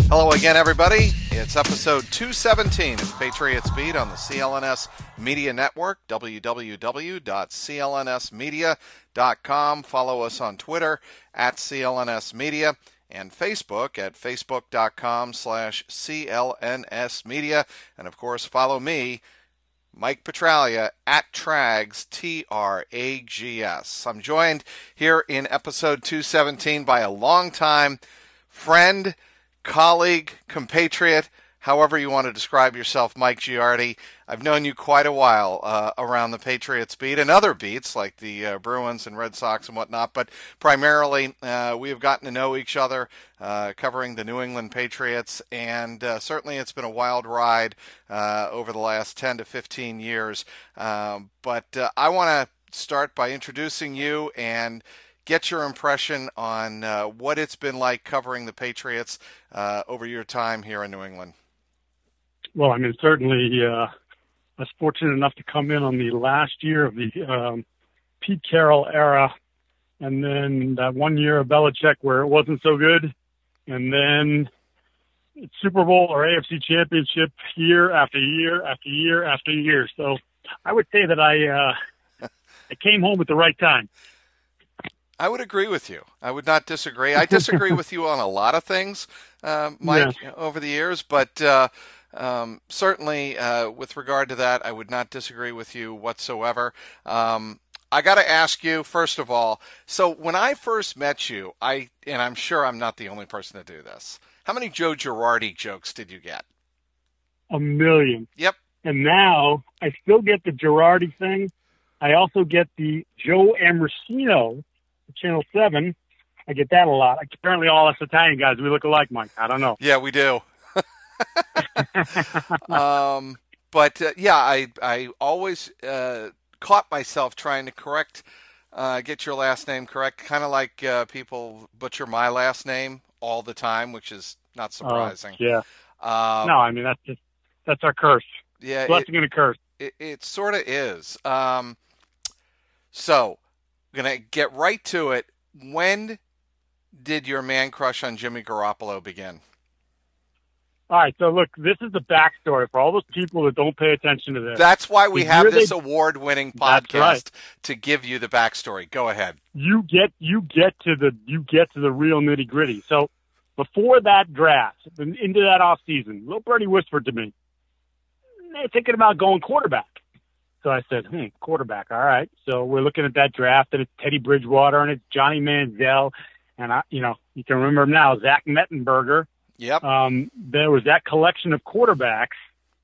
Hello again, everybody. It's episode 217 of the Patriots Beat on the CLNS Media Network, www.clnsmedia.com. Follow us on Twitter at CLNS Media and Facebook at facebook.com/CLNS Media. And, of course, follow me, Mike Petralia, at Trags, Trags. I'm joined here in episode 217 by a longtime friend, colleague, compatriot, however you want to describe yourself, Mike Giardi. I've known you quite a while around the Patriots beat and other beats like the Bruins and Red Sox and whatnot, but primarily we have gotten to know each other covering the New England Patriots, and certainly it's been a wild ride over the last 10 to 15 years. But I want to start by introducing you and get your impression on what it's been like covering the Patriots over your time here in New England. Well, I mean, certainly I was fortunate enough to come in on the last year of the Pete Carroll era, and then that 1 year of Belichick where it wasn't so good, and then Super Bowl or AFC Championship year after year after year after year. So I would say that I came home at the right time. I would agree with you. I would not disagree. I disagree with you on a lot of things, Mike, over the years, but certainly with regard to that, I would not disagree with you whatsoever. I got to ask you, first of all, so when I first met you, and I'm sure I'm not the only person to do this, how many Joe Girardi jokes did you get? A million. Yep. And now I still get the Girardi thing. I also get the Joe Ambrosino, Channel 7. I get that a lot. Apparently all us Italian guys, we look alike, Mike. I don't know. Yeah, we do. But I always caught myself trying to get your last name correct, kind of like people butcher my last name all the time, which is not surprising. No, I mean, that's our curse. Yeah. Blessing and a curse. It sort of is. So, I'm going to get right to it. When did your man crush on Jimmy Garoppolo begin? All right, so look, this is the backstory for all those people that don't pay attention to this. That's why we have this award-winning podcast to give you the backstory. Go ahead. You get to the real nitty-gritty. So before that draft, into that off season, little birdie whispered to me, they're thinking about going quarterback. So I said, quarterback, all right. So we're looking at that draft, and it's Teddy Bridgewater, and it's Johnny Manziel, and you can remember him now, Zach Mettenberger. Yep. There was that collection of quarterbacks,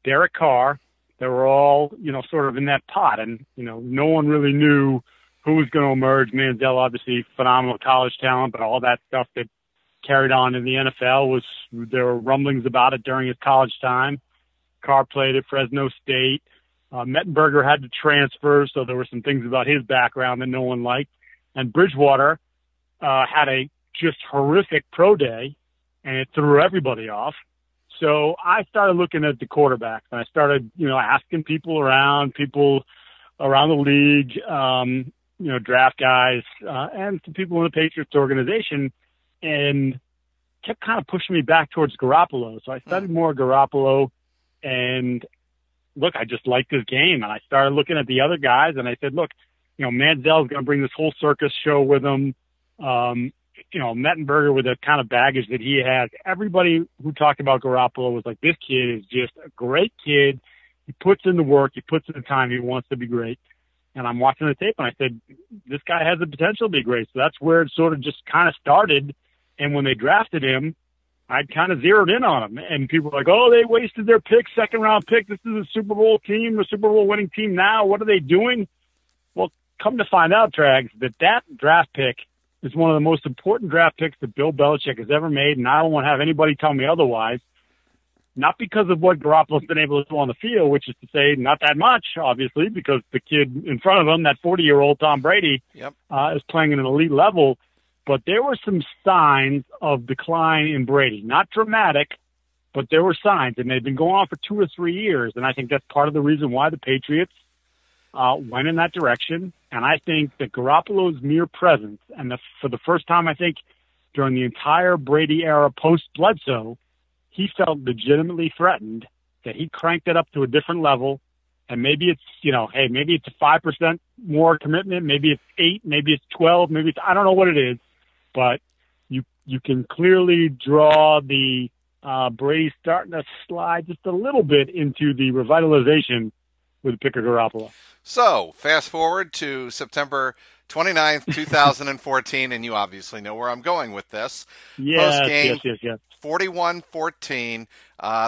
Derek Carr, that were all, sort of in that pot, and, no one really knew who was going to emerge. Manziel, obviously, phenomenal college talent, but all that stuff that carried on in the NFL there were rumblings about it during his college time. Carr played at Fresno State. Mettenberger had to transfer, so there were some things about his background that no one liked. And Bridgewater had a just horrific pro day, and it threw everybody off. So I started looking at the quarterbacks, and I started, asking people around the league, draft guys, and some people in the Patriots organization, and kept kind of pushing me back towards Garoppolo. So I studied more Garoppolo, and look, I just liked his game, and I started looking at the other guys, and I said, look, Manziel's going to bring this whole circus show with him. Mettenberger with the kind of baggage that he has. Everybody who talked about Garoppolo was like, this kid is just a great kid. He puts in the work. He puts in the time. He wants to be great. And I'm watching the tape, and I said, this guy has the potential to be great. So that's where it sort of just kind of started. And when they drafted him, I'd kind of zeroed in on him. And people were like, oh, they wasted their pick, second-round pick. This is a Super Bowl team, a Super Bowl winning team now. What are they doing? Well, come to find out, Trags, that draft pick is one of the most important draft picks that Bill Belichick has ever made, and I don't want to have anybody tell me otherwise. Not because of what Garoppolo's been able to do on the field, which is to say not that much, obviously, because the kid in front of him, that 40-year-old Tom Brady, is playing at an elite level. But there were some signs of decline in Brady. Not dramatic, but there were signs, and they've been going on for 2 or 3 years. And I think that's part of the reason why the Patriots went in that direction. And I think that Garoppolo's mere presence, and for the first time, I think, during the entire Brady era post-Bledsoe, he felt legitimately threatened, that he cranked it up to a different level. And maybe it's, hey, maybe it's a 5% more commitment. Maybe it's 8, maybe it's 12, maybe it's, I don't know what it is, but you can clearly draw the Brady starting to slide just a little bit into the revitalization with Picker Garoppolo. So fast forward to September 29th, 2014, and you obviously know where I'm going with this. Yes, Post-game, yes. 41-14.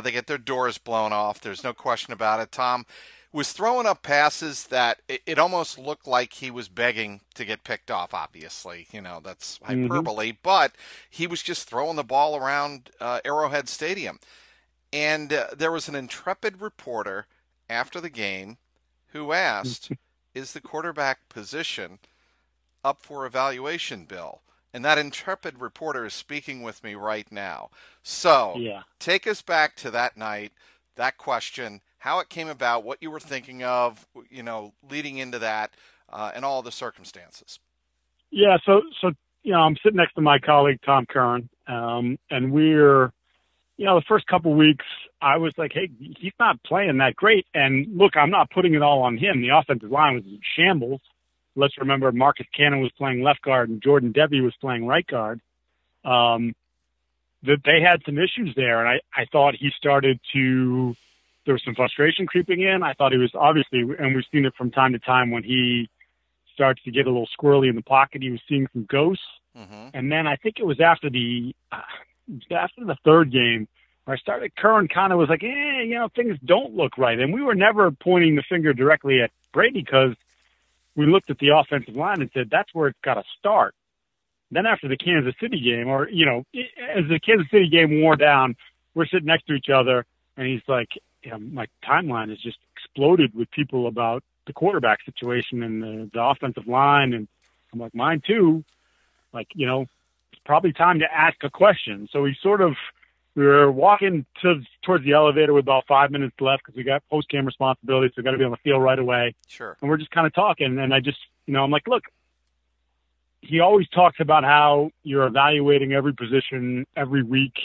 They get their doors blown off. There's no question about it. Tom was throwing up passes that it almost looked like he was begging to get picked off, obviously. That's hyperbole, but he was just throwing the ball around Arrowhead Stadium. And there was an intrepid reporter after the game who asked, is the quarterback position up for evaluation, Bill? And that intrepid reporter is speaking with me right now. So take us back to that night, that question, how it came about, what you were thinking of, leading into that, and all the circumstances. Yeah, so I'm sitting next to my colleague, Tom Curran, and we're, the first couple of weeks, I was like, hey, he's not playing that great. And look, I'm not putting it all on him. The offensive line was in shambles. Let's remember Marcus Cannon was playing left guard and Jordan Debbie was playing right guard. That they had some issues there, and I thought he started to – there was some frustration creeping in. I thought he was obviously, and we've seen it from time to time when he starts to get a little squirrely in the pocket, he was seeing some ghosts. Mm-hmm. And then I think it was after the third game where I started, Curran kind of was like, things don't look right. And we were never pointing the finger directly at Brady because we looked at the offensive line and said, that's where it's got to start. Then after the Kansas City game, or, as the Kansas City game wore down, we're sitting next to each other and he's like, my timeline has just exploded with people about the quarterback situation and the offensive line. And I'm like, mine too. Like, it's probably time to ask a question. So we were walking towards the elevator with about 5 minutes left because we got post-game responsibilities. So we got to be on the field right away. Sure. And we're just kind of talking. And I just, I'm like, look, he always talks about how you're evaluating every position every week.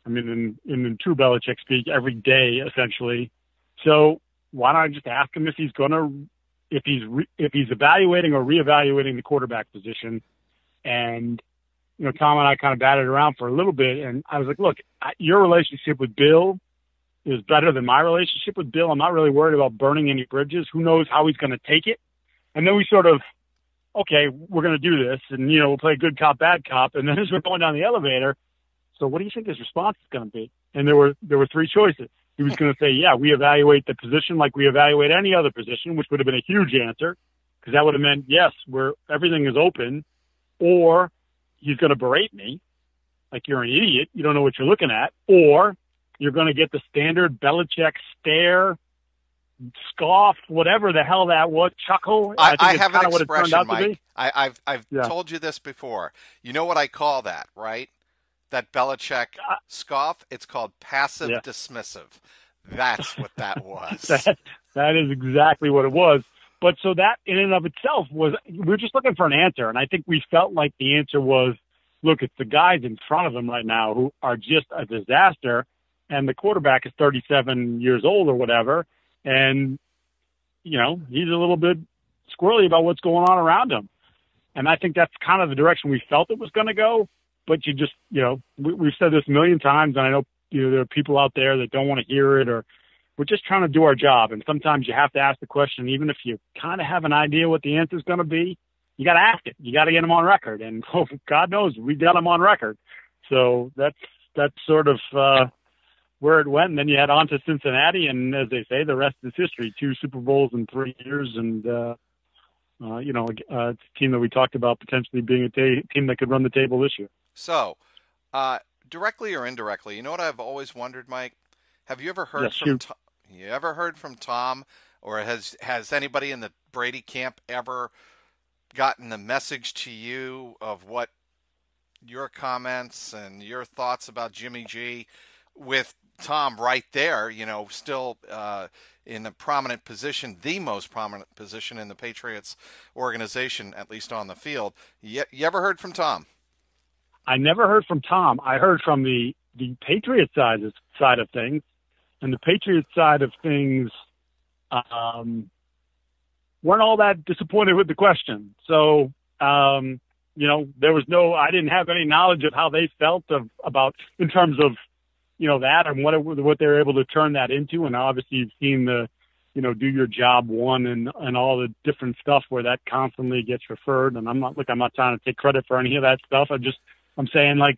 I mean, in true Belichick speak, every day essentially. So why don't I just ask him if he's evaluating or reevaluating the quarterback position? And Tom and I kind of batted around for a little bit, and I was like, look, your relationship with Bill is better than my relationship with Bill. I'm not really worried about burning any bridges. Who knows how he's going to take it? And then we sort of, okay, we're going to do this, and we'll play good cop, bad cop. And then as we're going down the elevator, so what do you think his response is going to be? And there were 3 choices. He was going to say, yeah, we evaluate the position like we evaluate any other position, which would have been a huge answer, because that would have meant, yes, everything is open. Or he's going to berate me like you're an idiot, you don't know what you're looking at. Or you're going to get the standard Belichick stare, scoff, whatever the hell that was, chuckle. I have an expression, Mike. I've told you this before. You know what I call that, right? That Belichick scoff, it's called passive dismissive. That's what that was. That is exactly what it was. But so that in and of itself was, we were just looking for an answer. And I think we felt like the answer was, look, it's the guys in front of him right now who are just a disaster. And the quarterback is 37 years old or whatever. And, he's a little bit squirrely about what's going on around him. And I think that's kind of the direction we felt it was going to go. But you just, we've said this a million times, and I know, there are people out there that don't want to hear it, or we're just trying to do our job. And sometimes you have to ask the question, even if you kind of have an idea what the answer is going to be, you got to ask it. You got to get them on record. And God knows we got them on record. So that's sort of where it went. And then you head on to Cincinnati, and as they say, the rest is history. 2 Super Bowls in 3 years, and it's a team that we talked about potentially being a team that could run the table this year. So, directly or indirectly, you know what I've always wondered, Mike? Have you ever heard from Tom, or has anybody in the Brady camp ever gotten the message to you of what your comments and your thoughts about Jimmy G, with Tom right there, still in a prominent position, the most prominent position in the Patriots organization, at least on the field. You ever heard from Tom? I never heard from Tom. I heard from the the Patriots side of things, and the Patriots side of things weren't all that disappointed with the question. So, there was I didn't have any knowledge of how they felt about in terms of, that and what they were able to turn that into. And obviously you've seen the, do your job one and all the different stuff where that constantly gets referred. And I'm not trying to take credit for any of that stuff. I'm saying I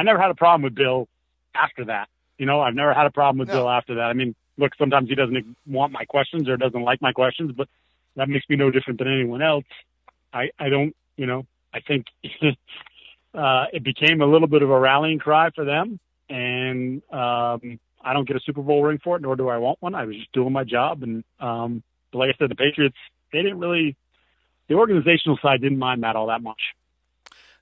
never had a problem with Bill after that. I've never had a problem with Bill after that. I mean, look, sometimes he doesn't want my questions or doesn't like my questions, but that makes me no different than anyone else. I don't, I think it became a little bit of a rallying cry for them. And I don't get a Super Bowl ring for it, nor do I want one. I was just doing my job. And but like I said, the Patriots, the organizational side didn't mind that all that much.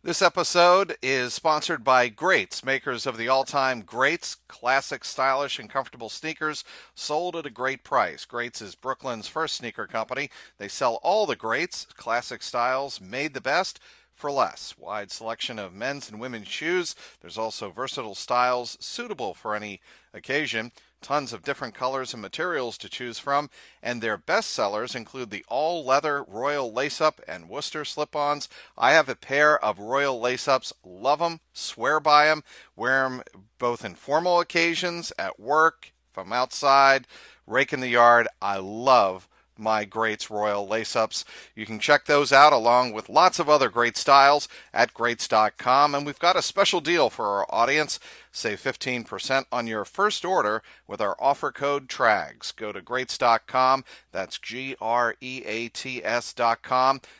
This episode is sponsored by Greats, makers of the all-time Greats, classic, stylish, and comfortable sneakers sold at a great price. Greats is Brooklyn's first sneaker company. They sell all the Greats, classic styles, made the best, for less. Wide selection of men's and women's shoes. There's also versatile styles suitable for any occasion. Tons of different colors and materials to choose from, and their best sellers include the all-leather Royal Lace-Up and Worcester slip-ons. I have a pair of Royal Lace-Ups. Love them, swear by them, wear them both in formal occasions, at work, if I'm outside, raking the yard. I love my Greats Royal Lace-Ups. You can check those out along with lots of other great styles at greats.com. And we've got a special deal for our audience. Save 15% on your first order with our offer code TRAGS. Go to greats.com. That's GREATS.com.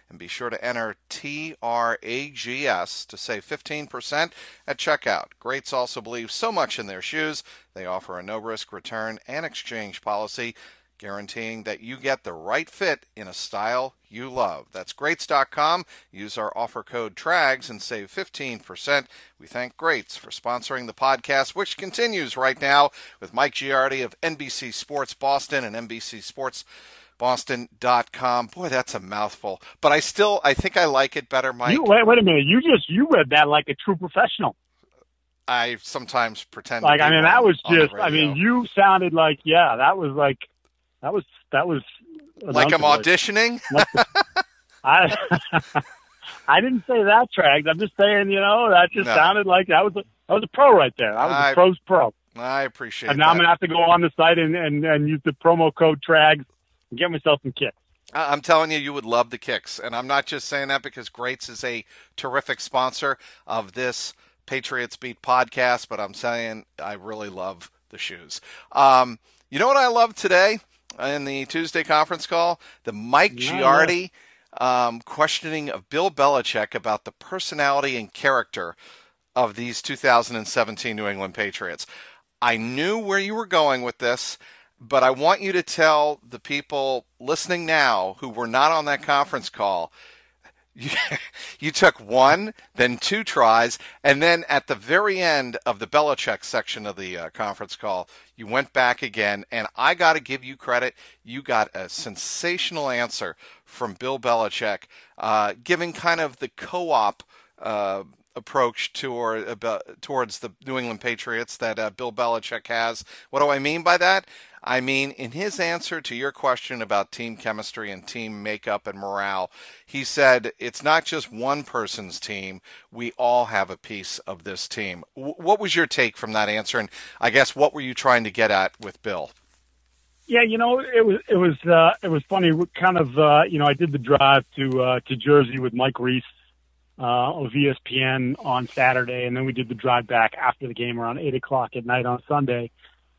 And be sure to enter TRAGS to save 15% at checkout. Greats also believes so much in their shoes. They offer a no-risk return and exchange policy, guaranteeing that you get the right fit in a style you love. That's greats.com. Use our offer code TRAGS and save 15%. We thank Greats for sponsoring the podcast, which continues right now with Mike Giardi of NBC Sports Boston and NBCSportsBoston.com. Boy, that's a mouthful. But I think I like it better, Mike. Wait a minute. You read that like a true professional. I sometimes pretend that was just, you sounded like, that was like I'm auditioning. I didn't say that, Trags. I'm just saying, that just sounded like that was a pro right there. That was a pro's pro. I appreciate it. And now I'm gonna have to go on the site and use the promo code Trags and get myself some kicks. I'm telling you would love the kicks, and I'm not just saying that because Greats is a terrific sponsor of this Patriots Beat podcast, but I'm saying I really love the shoes. You know what I love today? In the Tuesday conference call, the Mike Giardi questioning of Bill Belichick about the personality and character of these 2017 New England Patriots. I knew where you were going with this, but I want you to tell the people listening now who were not on that conference call, you took one, then two tries, and then at the very end of the Belichick section of the conference call, you went back again, and I got to give you credit. You got a sensational answer from Bill Belichick, giving kind of the co-op approach towards the New England Patriots that Bill Belichick has. What do I mean by that? I mean, in his answer to your question about team chemistry and team makeup and morale, he said, it's not just one person's team. We all have a piece of this team. What was your take from that answer? And I guess what were you trying to get at with Bill? Yeah, it was funny. Kind of, I did the drive to Jersey with Mike Reese of ESPN on Saturday, and then we did the drive back after the game around 8:00 at night on Sunday.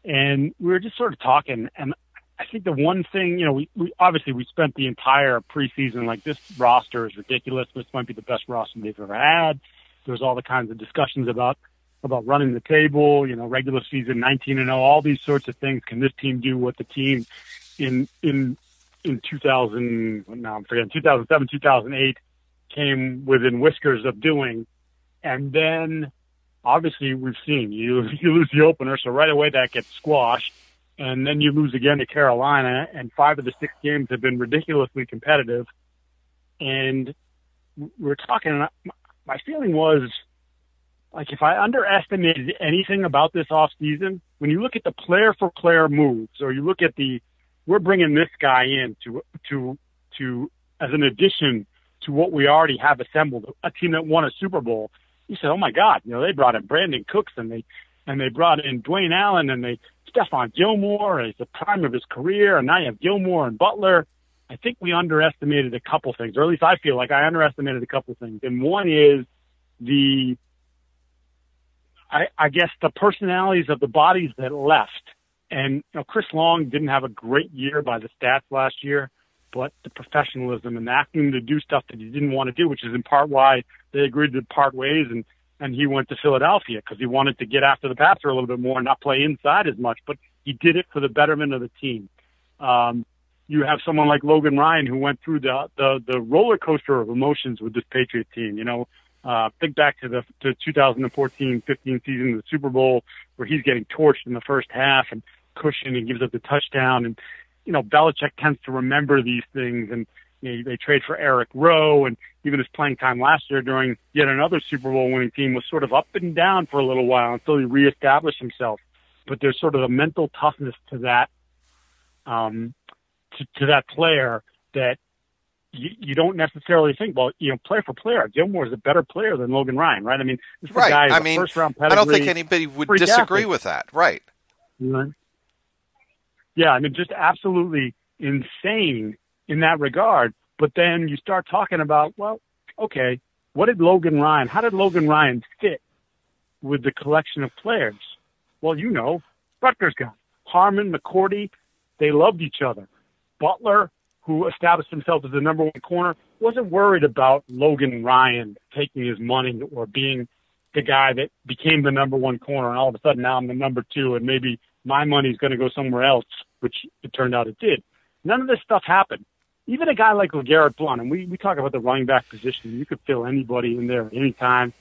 And we were just sort of talking, and I think the one thing, we obviously we spent the entire preseason like, this roster is ridiculous. This might be the best roster they've ever had. There's all the kinds of discussions about running the table, regular season 19-0, all these sorts of things. Can this team do what the team in 2007, 2008 came within whiskers of doing? And then obviously we've seen you lose the opener, so right away that gets squashed, and then you lose again to Carolina, and 5 of the 6 games have been ridiculously competitive. And we're talking, my feeling was like if I underestimated anything about this offseason, when you look at the player-for-player moves, or you look at we're bringing this guy in to as an addition to what we already have assembled, a team that won a Super Bowl. You said, oh my God, they brought in Brandon Cooks and they brought in Dwayne Allen and Stephon Gilmore is the prime of his career, and now you have Gilmore and Butler. I think we underestimated a couple things, or at least I feel like I underestimated a couple things. And one is I guess the personalities of the bodies that left. And Chris Long didn't have a great year by the stats last year, but the professionalism and asking him to do stuff that he didn't want to do, which is in part why they agreed to part ways, and he went to Philadelphia because he wanted to get after the passer a little bit more and not play inside as much, but he did it for the betterment of the team. You have someone like Logan Ryan who went through the roller coaster of emotions with this Patriots team. Think back to the 2014-15 season of the Super Bowl where he's getting torched in the first half and cushion and gives up the touchdown. And, Belichick tends to remember these things, and they trade for Eric Rowe, and even his playing time last year during yet another Super Bowl winning team was sort of up and down for a little while until he reestablished himself. But there's sort of a mental toughness to that, to that player that you don't necessarily think, player for player, Gilmore is a better player than Logan Ryan, right? I mean, this is a guy who's a first-round pedigree. I don't think anybody would disagree with that, right? Mm-hmm. Yeah, I mean, just absolutely insane in that regard. But then you start talking about, well, okay, how did Logan Ryan fit with the collection of players? Well, Rutgers guy, Harmon, McCourty, they loved each other. Butler, who established himself as the number one corner, wasn't worried about Logan Ryan taking his money or being the guy that became the number one corner, and all of a sudden now I'm the number two, and maybe my money's going to go somewhere else, which it turned out it did. None of this stuff happened. Even a guy like LeGarrette Blount, and we talk about the running back position. You could fill anybody in there anytime,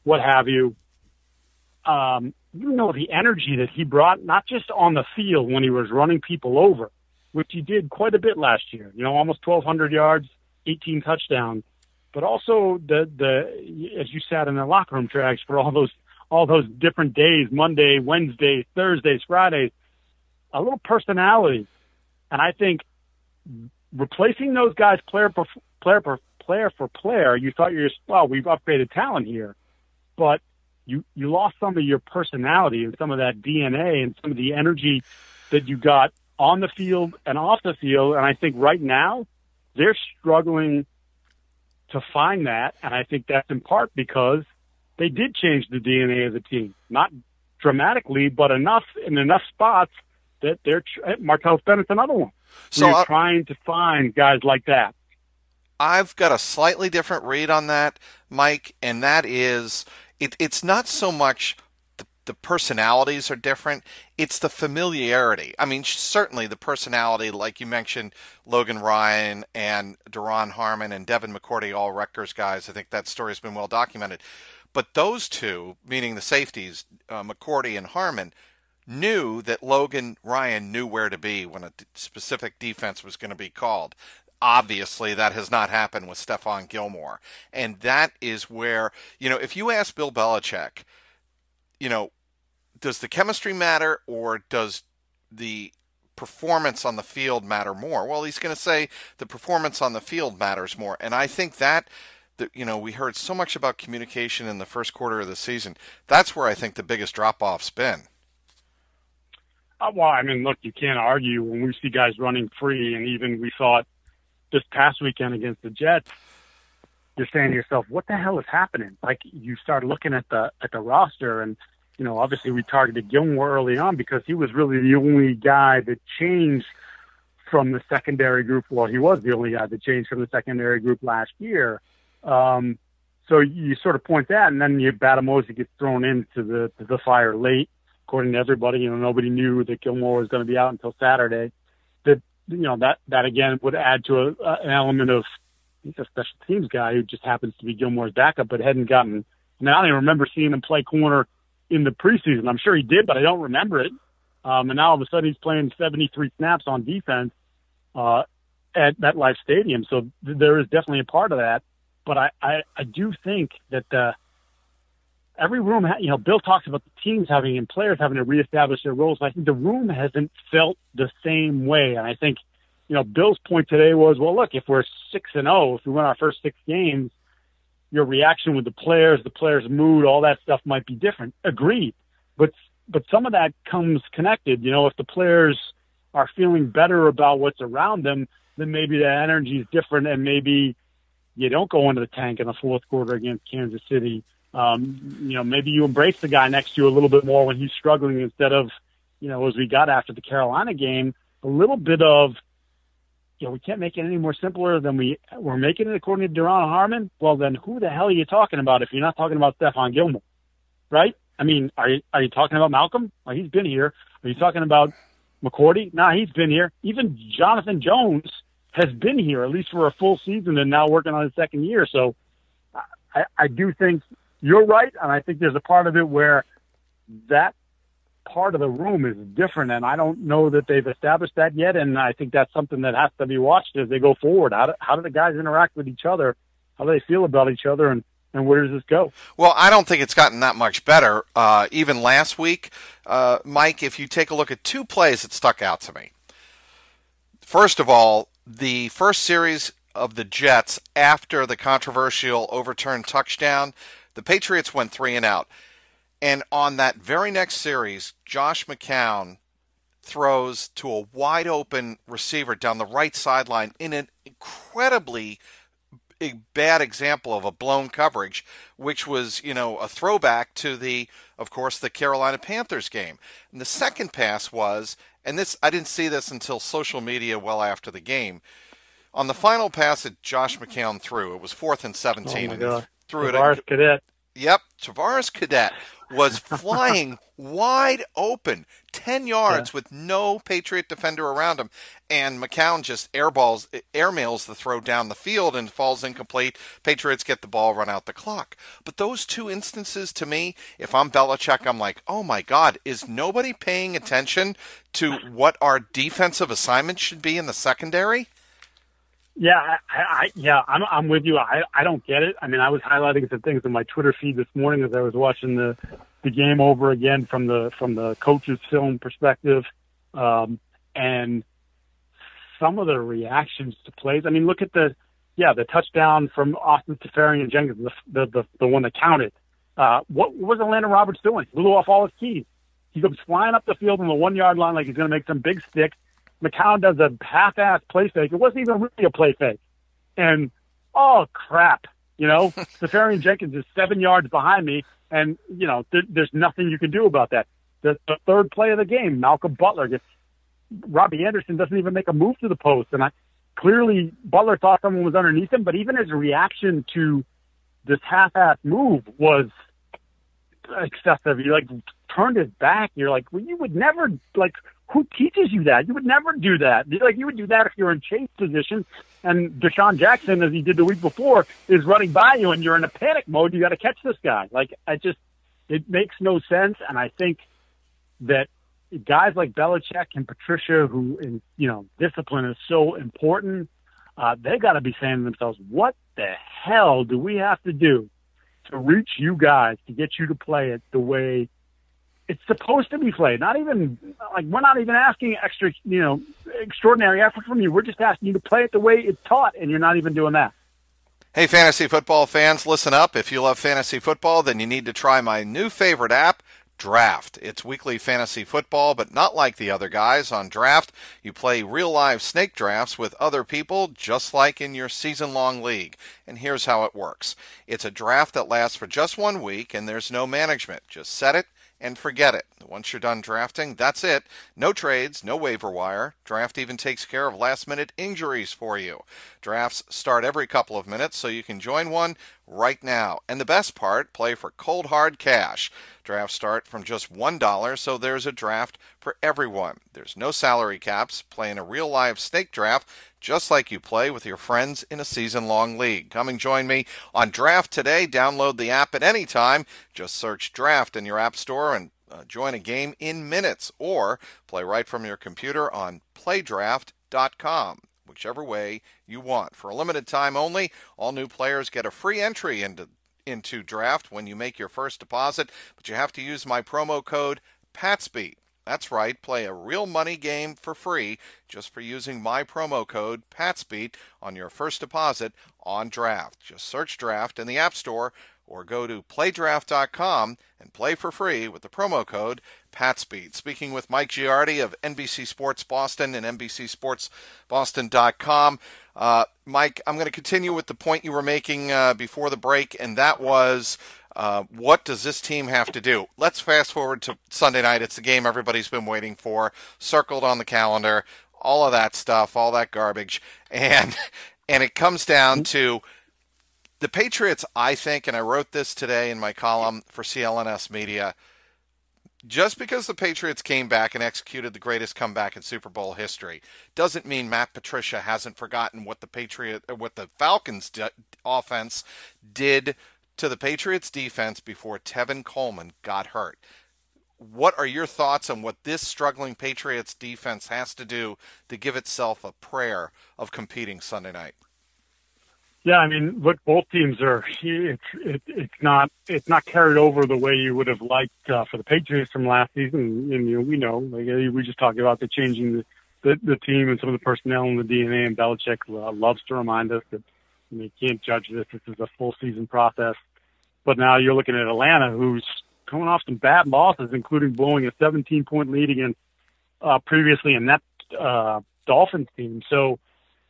what have you. The energy that he brought, not just on the field when he was running people over, which he did quite a bit last year, almost 1,200 yards, 18 touchdowns, but also as you sat in the locker room, Trags, for all those different days, Monday, Wednesday, Thursdays, Fridays, a little personality. And I think replacing those guys player for player, you thought we've upgraded talent here, but you lost some of your personality and some of that DNA and some of the energy that you got on the field and off the field. And I think right now they're struggling to find that. And I think that's in part because they did change the DNA of the team, not dramatically, but in enough spots that Martellus Bennett's another one. So you're trying to find guys like that. I've got a slightly different read on that, Mike, and that is it's not so much the personalities are different, it's the familiarity. I mean, certainly the personality, like you mentioned, Logan Ryan and Daron Harmon and Devin McCourty, all Rutgers guys. I think that story has been well documented. But those two, meaning the safeties, McCourty and Harmon, knew that Logan Ryan knew where to be when a specific defense was going to be called. Obviously, that has not happened with Stephon Gilmore. And that is where, if you ask Bill Belichick, does the chemistry matter or does the performance on the field matter more? Well, he's going to say the performance on the field matters more. And I think that we heard so much about communication in the first quarter of the season. That's where I think the biggest drop-off's been. Well, I mean, look, you can't argue when we see guys running free, and even we thought this past weekend against the Jets, you're saying to yourself, what the hell is happening? Like, you start looking at the roster, and obviously we targeted Gilmore early on because he was really the only guy that changed from the secondary group. Well, he was the only guy that changed from the secondary group last year. So you sort of point that, and then Batamosi gets thrown into the fire late. According to everybody, nobody knew that Gilmore was going to be out until Saturday. That again would add to an element of he's a special teams guy who just happens to be Gilmore's backup, but hadn't gotten. I mean, I don't even remember seeing him play corner in the preseason. I'm sure he did, but I don't remember it. And now all of a sudden he's playing 73 snaps on defense at MetLife Stadium. So there is definitely a part of that. But I do think that every room, Bill talks about the teams having and players having to reestablish their roles. I think the room hasn't felt the same way. And I think, Bill's point today was, well, look, if we're 6-0, if we win our first 6 games, your reaction with the players' mood, all that stuff might be different. Agreed. But some of that comes connected. If the players are feeling better about what's around them, then maybe the energy is different, and maybe you don't go into the tank in the fourth quarter against Kansas City. Maybe you embrace the guy next to you a little bit more when he's struggling instead of, as we got after the Carolina game, a little bit of, we can't make it any more simpler than we're making it according to Duron Harmon. Well, then who the hell are you talking about if you're not talking about Stephon Gilmore, right? I mean, are you talking about Malcolm? Well, he's been here. Are you talking about McCourty? Nah, he's been here. Even Jonathan Jones has been here, at least for a full season, and now working on his second year. So I do think you're right, and I think there's a part of it where that part of the room is different, and I don't know that they've established that yet, and I think that's something that has to be watched as they go forward. How do the guys interact with each other? How do they feel about each other, and where does this go? Well, I don't think it's gotten that much better. Even last week, Mike, if you take a look at 2 plays that stuck out to me. First of all, the first series of the Jets after the controversial overturned touchdown, the Patriots went 3 and out. And on that very next series, Josh McCown throws to a wide open receiver down the right sideline in an incredibly bad example of a blown coverage, which was, a throwback to of course, the Carolina Panthers game. And the second pass was, and this, I didn't see this until social media well after the game. On the final pass that Josh McCown threw, it was 4th and 17. Oh my God. Threw Tavares Cadet. Yep, Tavares Cadet was flying wide open, 10 yards with no Patriot defender around him, and McCown just airmails the throw down the field and falls incomplete. Patriots get the ball, run out the clock. But those 2 instances, to me, if I'm Belichick, I'm like, oh my God, is nobody paying attention to what our defensive assignment should be in the secondary? Yeah, I'm with you. I don't get it. I mean, I was highlighting some things in my Twitter feed this morning as I was watching the game over again from the coach's film perspective, and some of the reactions to plays. I mean, look at the touchdown from Austin Seferian-Jenkins, the one that counted. What was Atlanta Roberts doing? He blew off all his keys. He goes flying up the field on the 1-yard line like he's going to make some big stick. McCown does a half-ass play fake. It wasn't even really a play fake. And, oh, crap. Seferian-Jenkins is 7 yards behind me, and, there's nothing you can do about that. The third play of the game, Malcolm Butler Robbie Anderson doesn't even make a move to the post. And clearly Butler thought someone was underneath him, but even his reaction to this half-ass move was excessive. He, turned his back. You're like, well, you would never, who teaches you that? You would never do that. You would do that if you're in chase position, and Deshaun Jackson, as he did the week before, is running by you, and you're in a panic mode. You got to catch this guy. It makes no sense. And I think that guys like Belichick and Patricia, who, discipline is so important, they got to be saying to themselves, what the hell do we have to do to reach you guys to get you to play it the way it's supposed to be played? Not even we're not even asking extraordinary effort from you. We're just asking you to play it the way it's taught, and you're not even doing that. Hey, fantasy football fans, listen up. If you love fantasy football, then you need to try my new favorite app, Draft. It's weekly fantasy football, but not like the other guys. On Draft, you play real live snake drafts with other people, just like in your season-long league. And here's how it works. It's a draft that lasts for just 1 week, and there's no management. Just set it and forget it. Once you're done drafting, that's it. No trades, no waiver wire. Draft even takes care of last-minute injuries for you. Drafts start every couple of minutes, so you can join one right now. And the best part, play for cold, hard cash. Drafts start from just $1, so there's a draft for everyone. There's no salary caps. Play in a real live snake draft, just like you play with your friends in a season-long league. Come and join me on Draft today. Download the app at any time. Just search Draft in your app store and join a game in minutes, or play right from your computer on playdraft.com. Whichever way you want. For a limited time only, all new players get a free entry into into draft when you make your first deposit, but you have to use my promo code PATSBEAT. That's right, play a real money game for free just for using my promo code PATSBEAT on your first deposit on draft. Just search draft in the App Store or go to playdraft.com and play for free with the promo code PATSBEAT. Speaking with Mike Giardi of NBC Sports Boston and NBCSportsBoston.com. Mike, I'm going to continue with the point you were making before the break, and that was what does this team have to do? Let's fast forward to Sunday night. It's the game everybody's been waiting for, circled on the calendar, all of that stuff, all that garbage. And it comes down to the Patriots, I think, and I wrote this today in my column for CLNS Media, just because the Patriots came back and executed the greatest comeback in Super Bowl history doesn't mean Matt Patricia hasn't forgotten what the Falcons offense did to the Patriots defense before Tevin Coleman got hurt. What are your thoughts on what this struggling Patriots defense has to do to give itself a prayer of competing Sunday night? Yeah, I mean, look, both teams are. It's not carried over the way you would have liked for the Patriots from last season. And we know, like we just talked about the changing the team and some of the personnel and the DNA. And Belichick loves to remind us that you can't judge this. This is a full season process. But now you're looking at Atlanta, who's coming off some bad losses, including blowing a 17-point lead against previously a net Dolphins team. So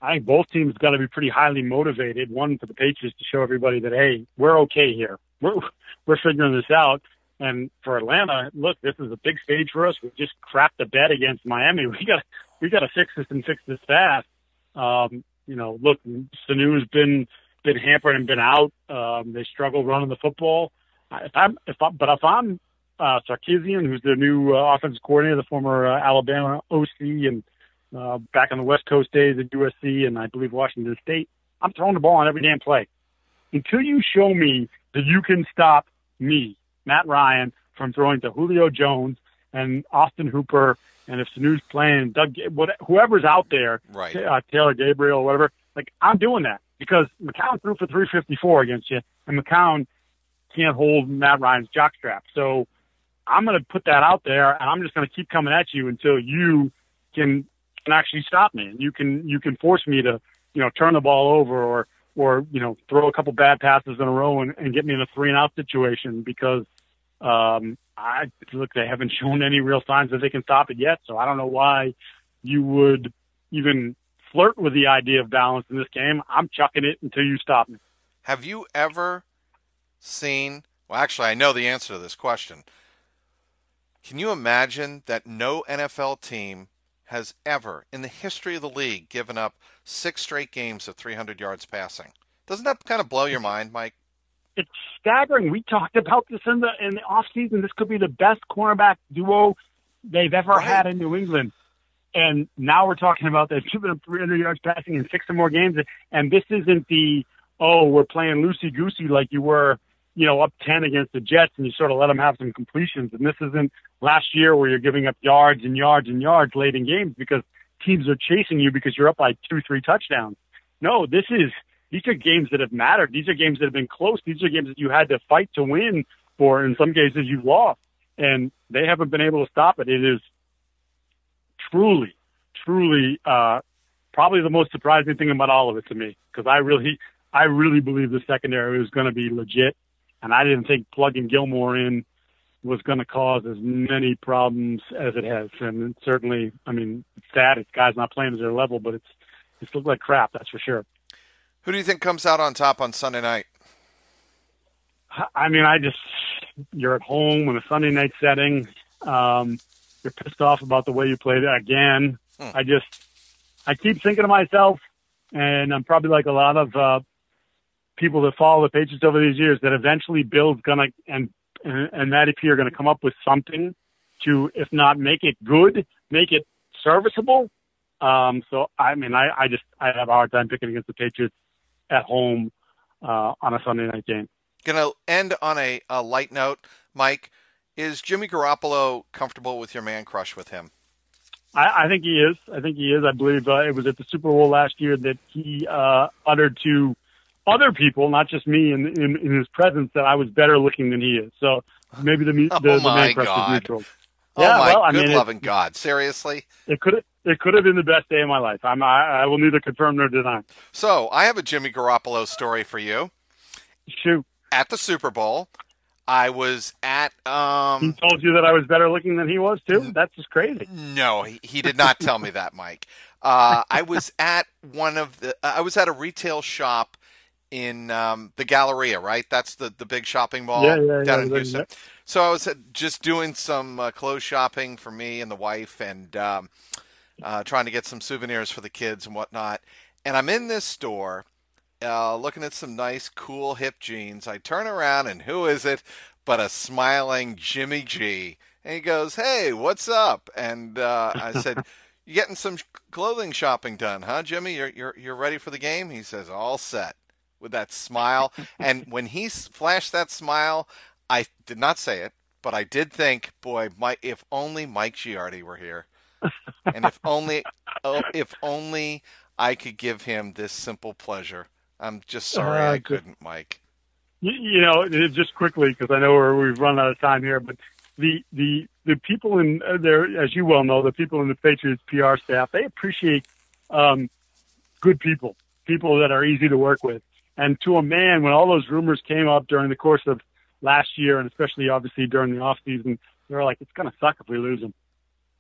I think both teams got to be pretty highly motivated. One for the Patriots to show everybody that, hey, we're okay here. We're figuring this out. And for Atlanta, look, this is a big stage for us. We just crapped the bed against Miami. We got to fix this and fix this fast. Look, Sanu's been hampered and been out. They struggle running the football. If I'm Sarkisian, who's the new offensive coordinator, the former Alabama OC, and back on the West Coast days at USC and I believe Washington State, I'm throwing the ball on every damn play. Until you show me that you can stop me, Matt Ryan, from throwing to Julio Jones and Austin Hooper, and if Sanu's playing, whoever's out there, right. Taylor Gabriel or whatever, like I'm doing that because McCown threw for 354 against you, and McCown can't hold Matt Ryan's jockstrap. So I'm going to put that out there, and I'm just going to keep coming at you until you can actually stop me, and you can force me to turn the ball over or throw a couple bad passes in a row and get me in a 3-and-out situation because they haven't shown any real signs that they can stop it yet. So I don't know why you would even flirt with the idea of balance in this game. I'm chucking it until you stop me. Have you ever seen? Well, actually, I know the answer to this question. Can you imagine that no NFL team has ever, in the history of the league, given up 6 straight games of 300 yards passing? Doesn't that kind of blow your mind, Mike? It's staggering. We talked about this in the offseason. This could be the best cornerback duo they've ever had in New England. And now we're talking about they've given up 300 yards passing in 6 or more games. And this isn't we're playing loosey-goosey like you were, up 10 against the Jets and you sort of let them have some completions. And this isn't last year where you're giving up yards and yards and yards late in games because teams are chasing you because you're up by 2-3 touchdowns. No, these are games that have mattered. These are games that have been close. These are games that you had to fight to win for. In some cases you've lost and they haven't been able to stop it. It is truly, probably the most surprising thing about all of it to me because I really believe the secondary was going to be legit. And I didn't think plugging Gilmore in was going to cause as many problems as it has. And it certainly, it's sad. It's guys not playing at their level, but it's looked like crap, that's for sure. Who do you think comes out on top on Sunday night? You're at home in a Sunday night setting. You're pissed off about the way you played again. I keep thinking to myself, and I'm probably like a lot of people that follow the Patriots over these years, that eventually Bill's gonna and Matty P are gonna come up with something to, if not make it good, make it serviceable. So I have a hard time picking against the Patriots at home on a Sunday night game. Gonna end on a light note, Mike. Is Jimmy Garoppolo comfortable with your man crush with him? I think he is. I believe it was at the Super Bowl last year that he uttered to other people, not just me, in his presence, that I was better looking than he is. So maybe the man crush is neutral. Oh my good loving God! Seriously, it could have been the best day of my life. I will neither confirm nor deny. So I have a Jimmy Garoppolo story for you. Shoot! At the Super Bowl, I was at. He told you that I was better looking than he was too. That's just crazy. No, he did not tell me that, Mike. I was at I was at a retail shop in the Galleria, right? That's the big shopping mall down in Houston. Yeah. So I was just doing some clothes shopping for me and the wife, and trying to get some souvenirs for the kids and whatnot. And I'm in this store looking at some nice, cool, hip jeans. I turn around, and who is it but a smiling Jimmy G? And he goes, "Hey, what's up?" And I said, "You getting some clothing shopping done, huh, Jimmy? You're ready for the game?" He says, "All set," with that smile. And when he flashed that smile, I did not say it, but I did think, boy, if only Mike Giardi were here, and if only I could give him this simple pleasure. I'm just sorry I couldn't, Mike. Just quickly, because I know we've run out of time here, but the people in there, as you well know, the people in the Patriots PR staff, they appreciate good people that are easy to work with. And to a man, when all those rumors came up during the course of last year, and especially obviously during the off season, they were like, "It's going to suck if we lose him."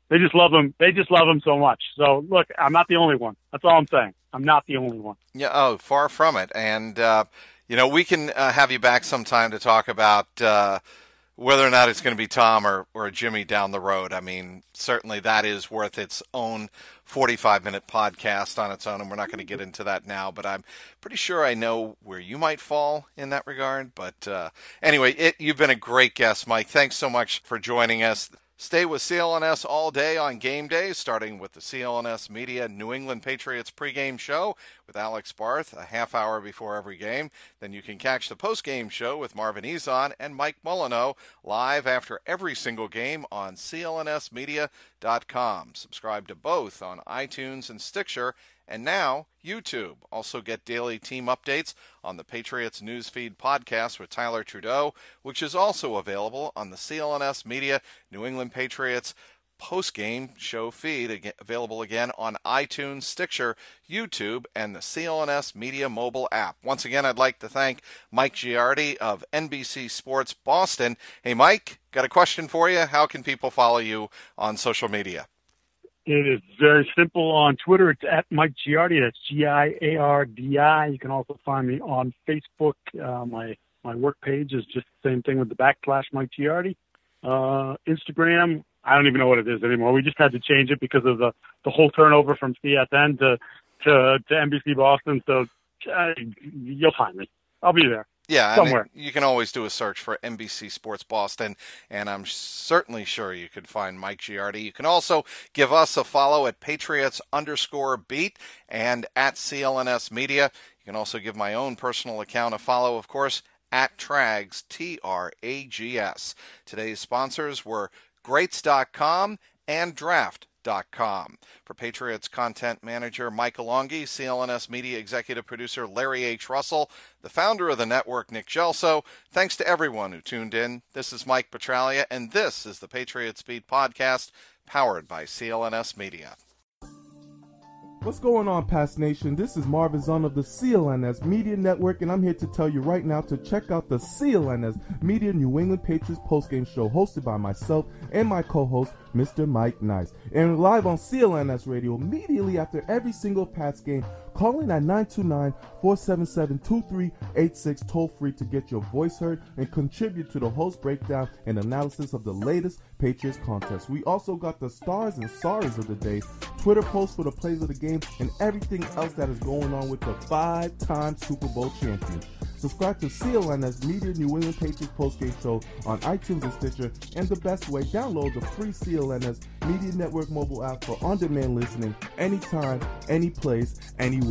They just love him. They just love him so much. So look, I'm not the only one. That's all I'm saying. I'm not the only one. Yeah. Oh, far from it. And we can have you back sometime to talk about whether or not it's going to be Tom or Jimmy down the road. I mean, certainly that is worth its own 45-minute podcast on its own, and we're not going to get into that now, but I'm pretty sure I know where you might fall in that regard. But anyway, you've been a great guest, Mike. Thanks so much for joining us. Stay with CLNS all day on game day, starting with the CLNS Media New England Patriots pregame show with Alex Barth a half hour before every game. Then you can catch the postgame show with Marvin Ezon and Mike Molyneux live after every single game on clnsmedia.com. Subscribe to both on iTunes and Stitcher, and now YouTube. Also get daily team updates on the Patriots Newsfeed podcast with Tyler Trudeau, which is also available on the CLNS Media New England Patriots post-game show feed, available again on iTunes, Stitcher, YouTube, and the CLNS Media mobile app. Once again, I'd like to thank Mike Giardi of NBC Sports Boston. Hey, Mike, got a question for you. How can people follow you on social media? It is very simple. On Twitter, it's at Mike Giardi. That's Giardi. You can also find me on Facebook. My work page is just the same thing with the / Mike Giardi. Instagram, I don't even know what it is anymore. We just had to change it because of the whole turnover from CSN to NBC Boston. So you'll find me. I'll be there. Yeah, somewhere. You can always do a search for NBC Sports Boston, and I'm certainly sure you could find Mike Giardi. You can also give us a follow at Patriots_beat and at CLNS Media. You can also give my own personal account a follow, of course, at Trags, Trags. Today's sponsors were Greats.com and Draft.com. For Patriots content manager Mike Alongi, CLNS Media executive producer Larry H. Russell, the founder of the network Nick Gelso, thanks to everyone who tuned in. This is Mike Petralia, and this is the Patriots Beat podcast, powered by CLNS Media. What's going on, Pass Nation? This is Marvin Zahn of the CLNS Media Network, and I'm here to tell you right now to check out the CLNS Media New England Patriots postgame show hosted by myself and my co-host, Mr. Mike Nice. And live on CLNS Radio immediately after every single Pats game. Call in at 929-477-2386 toll-free to get your voice heard and contribute to the host breakdown and analysis of the latest Patriots contest. We also got the stars and sorries of the day, Twitter posts for the plays of the game, and everything else that is going on with the 5-time Super Bowl champion. Subscribe to CLNS Media New England Patriots postgame show on iTunes and Stitcher, and the best way, download the free CLNS Media Network mobile app for on-demand listening anytime, any place, anywhere.